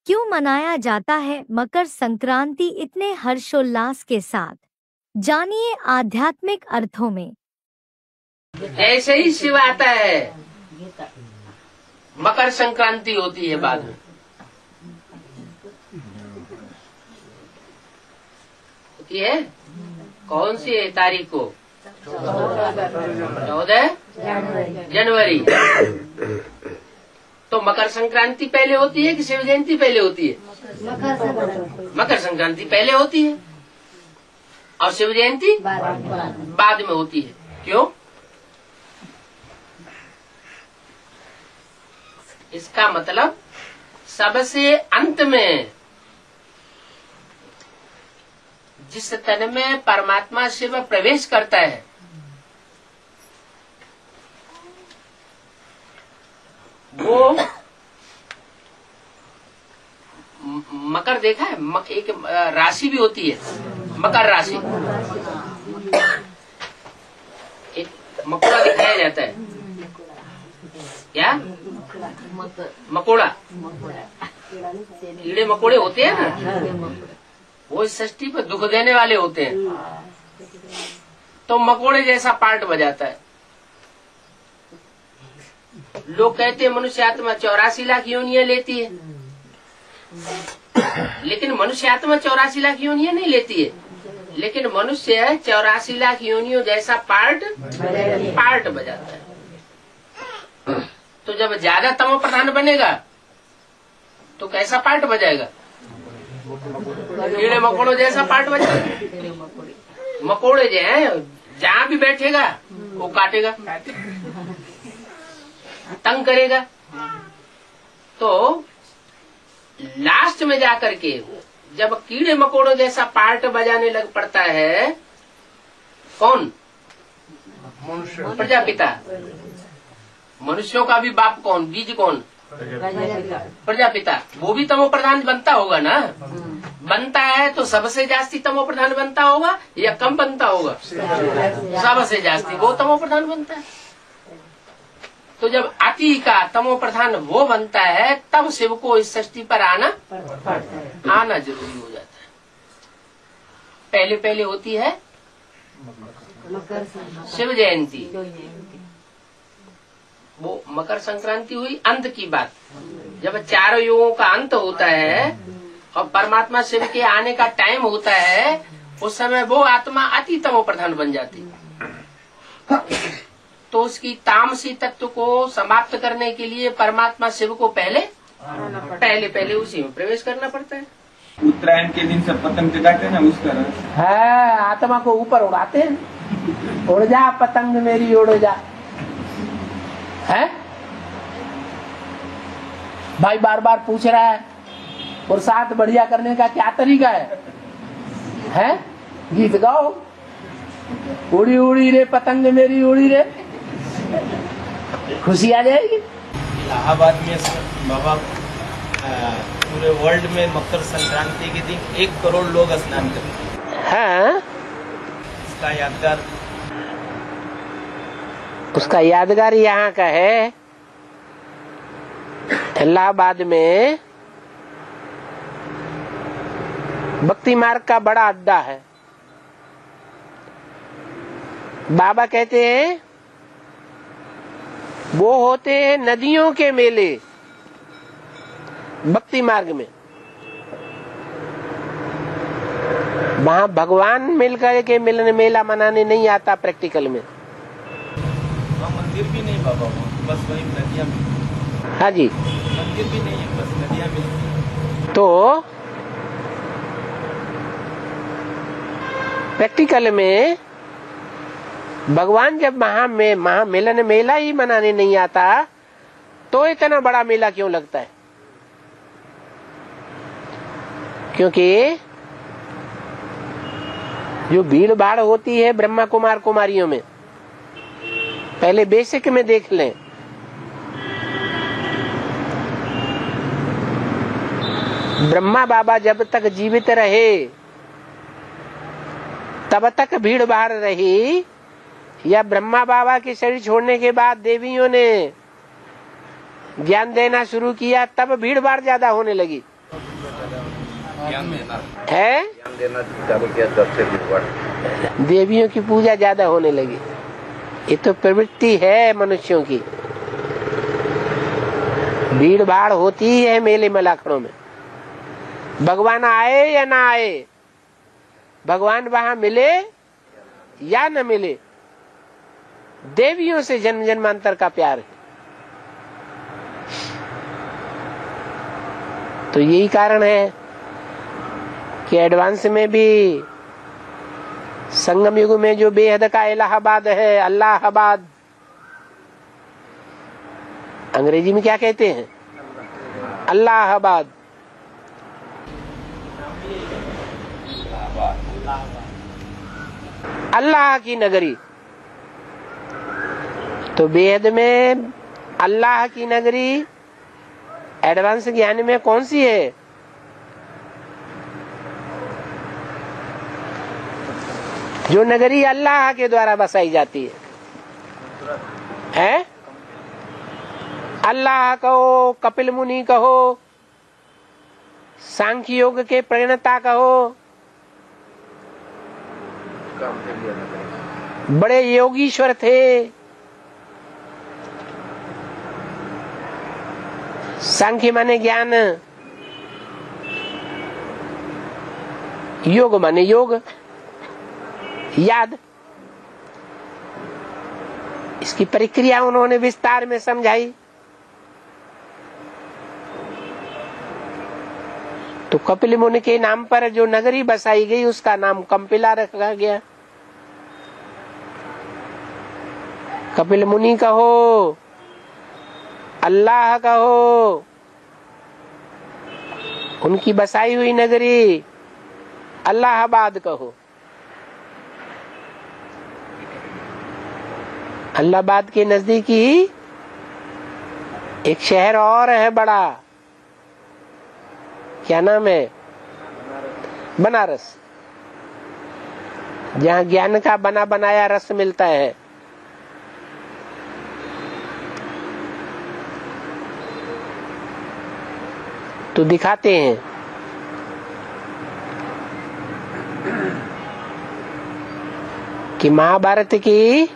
क्यों मनाया जाता है मकर संक्रांति इतने हर्षोल्लास के साथ? जानिए आध्यात्मिक अर्थों में। ऐसे ही शिव आता है, मकर संक्रांति होती है बाद में। होती है कौन सी तारीख को? 14 जनवरी। तो मकर संक्रांति पहले होती है कि शिव जयंती पहले होती है? मकर संक्रांति पहले होती है और शिव जयंती बाद में होती है। क्यों? इसका मतलब सबसे अंत में जिस तन में परमात्मा शिव प्रवेश करता है, वो मकर देखा है? एक राशि भी होती है, मकर राशि। एक मकोड़ा दिखाया जाता है, क्या? मकोड़ा। कीड़े मकोड़े होते हैं ना, वो इस सृष्टि पर दुख देने वाले होते हैं। तो मकोड़े जैसा पार्ट बजाता है। लोग कहते हैं मनुष्य आत्मा 84 लाख योनियां लेती है, लेकिन मनुष्य आत्मा 84 लाख योनियां नहीं लेती है, लेकिन मनुष्य 84 लाख योनियों जैसा पार्ट बजाता है। तो जब ज्यादा तमो प्रधान बनेगा तो कैसा पार्ट बजाएगा? कीड़े मकोड़ों जैसा पार्ट बजाएगा। मकोड़े जो है जहाँ भी बैठेगा वो काटेगा, तंग करेगा। तो लास्ट में जाकर के जब कीड़े मकोड़ों जैसा पार्ट बजाने लग पड़ता है, कौन? प्रजापिता। मनुष्यों का भी बाप कौन? बीज कौन? प्रजापिता। वो भी तमो प्रधान बनता होगा ना? बनता है तो सबसे जास्ती तमो प्रधान बनता होगा या कम बनता होगा? सबसे जास्ती वो तमो प्रधान बनता है। तो जब अति का तमो प्रधान वो बनता है, तब शिव को इस सृष्टि पर आना जरूरी हो जाता है। पहले पहले होती है शिव जयंती। वो मकर संक्रांति हुई अंत की बात। जब चारों युगों का अंत होता है और परमात्मा शिव के आने का टाइम होता है, उस समय वो आत्मा अति तमो प्रधान बन जाती है। तो उसकी तामसी तत्व को समाप्त करने के लिए परमात्मा शिव को पहले उसी में प्रवेश करना पड़ता है। उत्तरायण के दिन सब पतंग जगाते हैं ना, उस तरह है आत्मा को ऊपर उड़ाते हैं। उड़ जा पतंग मेरी उड़ जा, है भाई। बार बार पूछ रहा है पुरुषार्थ बढ़िया करने का क्या तरीका है? गीत गाओ, उड़ी उड़ी रे पतंग मेरी उड़ी रे, खुशी आ जाएगी। इलाहाबाद में बाबा पूरे वर्ल्ड में मकर संक्रांति के दिन 1 करोड़ लोग स्नान करते हैं। उसका यादगार यहाँ का है। इलाहाबाद में भक्ति मार्ग का बड़ा अड्डा है। बाबा कहते हैं वो होते हैं नदियों के मेले भक्ति मार्ग में। वहाँ भगवान मिलकर के मिलने मेला मनाने नहीं आता प्रैक्टिकल में। मंदिर भी नहीं बाबा, बस वही नदियाँ। हाँ जी, मंदिर भी नहीं है, बस नदियाँ मिलती। तो प्रैक्टिकल में भगवान जब मिलन मेला ही मनाने नहीं आता तो इतना बड़ा मेला क्यों लगता है? क्योंकि जो भीड़ भाड़ होती है ब्रह्मा कुमार कुमारियों में, पहले बेसिक में देख लें। ब्रह्मा बाबा जब तक जीवित रहे तब तक भीड़ भाड़ रही, या ब्रह्मा बाबा के शरीर छोड़ने के बाद देवियों ने ज्ञान देना शुरू किया तब भीड़ भाड़ ज्यादा होने लगी? है। देवियों की पूजा ज्यादा होने लगी। ये तो प्रवृत्ति है मनुष्यों की। भीड़ भाड़ होती है मेले मलाखड़ों में। भगवान आए या ना आए, भगवान वहां मिले या न मिले, देवियों से जन्म जन्मांतर का प्यार है। तो यही कारण है कि एडवांस में भी संगम युग में जो बेहद का इलाहाबाद है, अल्लाहाबाद, अंग्रेजी में क्या कहते हैं, अल्लाहाबाद, अल्लाह की नगरी। तो बेहद में अल्लाह की नगरी एडवांस ज्ञान में कौन सी है? जो नगरी अल्लाह के द्वारा बसाई जाती है? अल्लाह कहो, कपिल मुनि कहो, सांख्य योग के प्रणेता कहो, बड़े योगीश्वर थे। सांख्य माने ज्ञान, योग माने योग, याद। इसकी प्रक्रिया उन्होंने विस्तार में समझाई। तो कपिल मुनि के नाम पर जो नगरी बसाई गई उसका नाम कंपिला रखा गया। कपिल मुनि कहो, अल्लाह कहो, उनकी बसाई हुई नगरी अल्लाहाबाद कहो। अल्लाहाबाद के नजदीक ही एक शहर और है बड़ा, क्या नाम है? बनारस, जहाँ ज्ञान का बना बनाया रस मिलता है। तो दिखाते हैं कि महाभारत की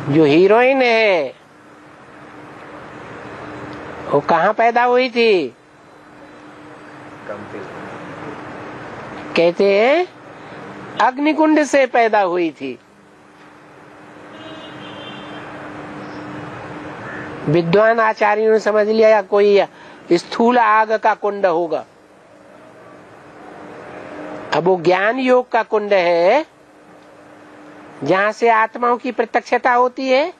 जो हीरोइन है वो कहाँ पैदा हुई थी? कहते हैं अग्निकुंड से पैदा हुई थी। विद्वान आचार्यों ने समझ लिया या कोई स्थूल आग का कुंड होगा। अब वो ज्ञान योग का कुंड है जहाँ से आत्माओं की प्रत्यक्षता होती है,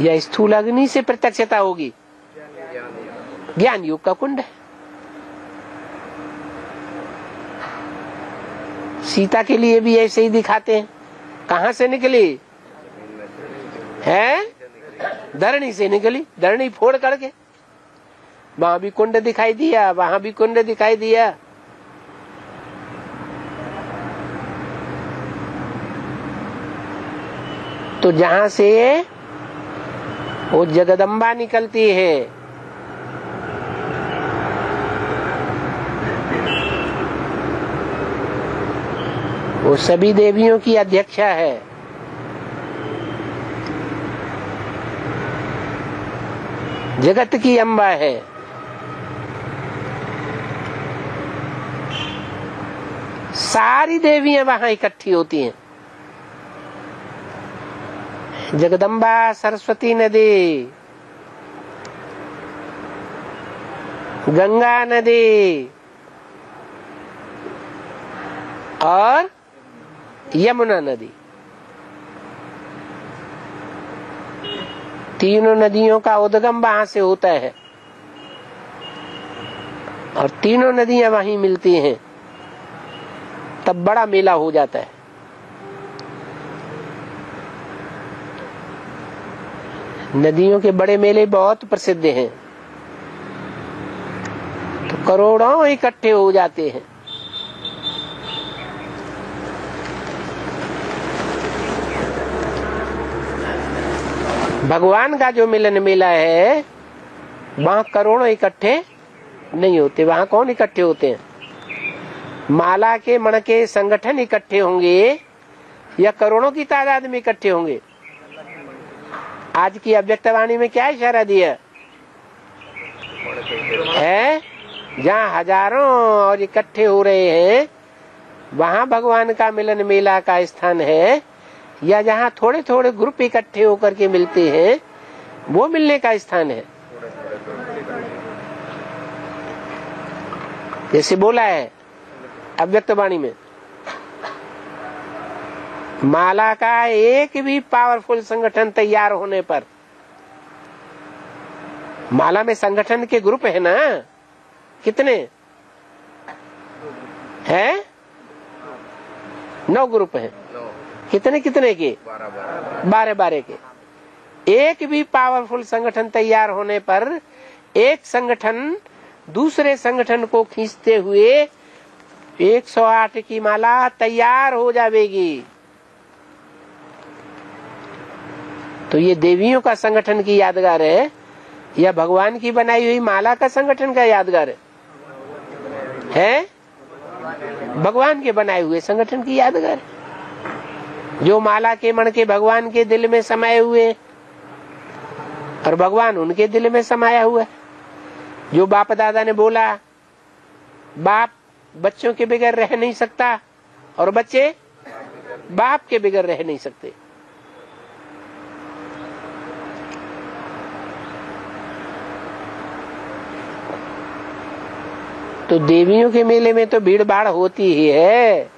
या स्थूल अग्नि से प्रत्यक्षता होगी? ज्ञान योग का कुंड है। सीता के लिए भी ऐसे ही दिखाते हैं। कहाँ से निकली है? धरणी से निकली, धरणी फोड़ करके। वहां भी कुंड दिखाई दिया, वहां भी कुंड दिखाई दिया। तो जहां से वो जगदम्बा निकलती है, वो सभी देवियों की अध्यक्षा है। जगत की अम्बा है। सारी देवियां वहां इकट्ठी होती हैं। जगदम्बा, सरस्वती नदी, गंगा नदी और यमुना नदी, तीनों नदियों का उद्गम वहां से होता है और तीनों नदियां वहीं मिलती हैं। तब बड़ा मेला हो जाता है। नदियों के बड़े मेले बहुत प्रसिद्ध हैं। तो करोड़ों इकट्ठे हो जाते हैं। भगवान का जो मिलन मेला है वहां करोड़ों इकट्ठे नहीं होते। वहां कौन इकट्ठे होते हैं? माला के मण के संगठन इकट्ठे होंगे या करोड़ों की तादाद में इकट्ठे होंगे? आज की अव्यक्तवाणी में क्या इशारा दिया है? जहाँ हजारों और इकट्ठे हो रहे हैं वहाँ भगवान का मिलन मेला का स्थान है, या जहाँ थोड़े थोड़े ग्रुप इकट्ठे होकर के मिलते हैं वो मिलने का स्थान है? जैसे बोला है अव्यक्तवाणी में, माला का एक भी पावरफुल संगठन तैयार होने पर, माला में संगठन के ग्रुप है ना, कितने हैं? 9 ग्रुप हैं। कितने कितने के? 12 के। एक भी पावरफुल संगठन तैयार होने पर एक संगठन दूसरे संगठन को खींचते हुए 108 की माला तैयार हो जाएगी। तो ये देवियों का संगठन की यादगार है या भगवान की बनाई हुई माला का संगठन का यादगार है? भगवान के बनाए हुए संगठन की यादगार है, जो माला के मण के भगवान के दिल में समाये हुए और भगवान उनके दिल में समाया हुआ है। जो बाप दादा ने बोला, बाप बच्चों के बगैर रह नहीं सकता और बच्चे बाप के बगैर रह नहीं सकते। तो देवियों के मेले में तो भीड़ भाड़ होती ही है,